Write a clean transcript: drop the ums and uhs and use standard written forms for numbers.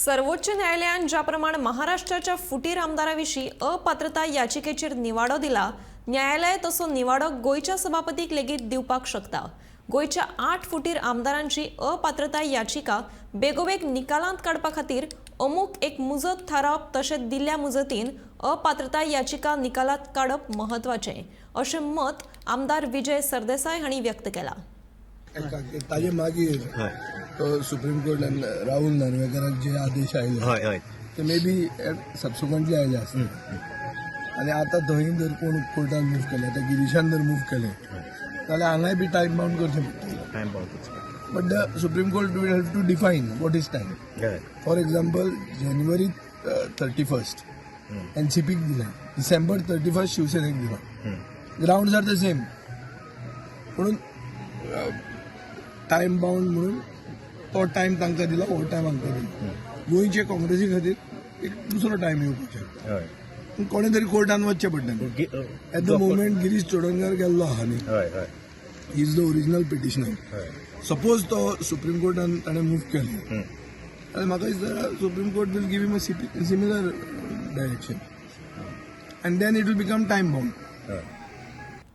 सर्वोच्च न्यायालयान ज्याप्रमाणे महाराष्ट्राच्या फुटीर आमदाराविषयी अपात्रता याचिकेचेर निवाडो दिला, न्यायालय तसो निवाडो गोयच्या सभापतीक लेगीत दिवपाक शकता। गोयच्या 8 फुटीर आमदारांची अपात्रता याचिका बेगोबेग निकालांत काडपा खातीर अमूक एक मुजत थारावप तशेंच दिल्ल्या मुजतीन अपात्रता याचिका निकालांत काडप महत्वाचें, अशें मत आमदार विजय सरदेसाय हांणी व्यक्त केलां। ताजे मागीर सुप्रीम कोर्टान राहुल नार्वेकाराक जे आदेश आयले ते मे बी सबसिक्वेंटली आयले आसता आनी आतां थंय जर कोण कोर्टान मूव केले, आतां गिरीशान जर मूव केले जाल्यार हांगाय बी टायम बाउंड करचें पडटलें। But the Supreme court will have to define what is time. For example जानेवारी 31 एनसीपीक दिला, डिसेंबर 31 शिवसेनेक दिला, ग्राउंड्स आर द सेम, म्हणून टायम बाउंड म्हणून तो टायम तांकां दिला, हो टायम आमकां दिला। गोंयचे काँग्रेसी खातीर एक दुसरो टायम येवपाचो, कोणे तरी कोर्टान वचचें पडटलें। At the moment Girish Chodankar गेल्लो आहा न्ही, he is the original petitioner. Suppose तो सुप्रीम कोर्टान ताणें मूव केलें जाल्यार म्हाका दिसता supreme court will give him a similar direction, and then it will become time bound.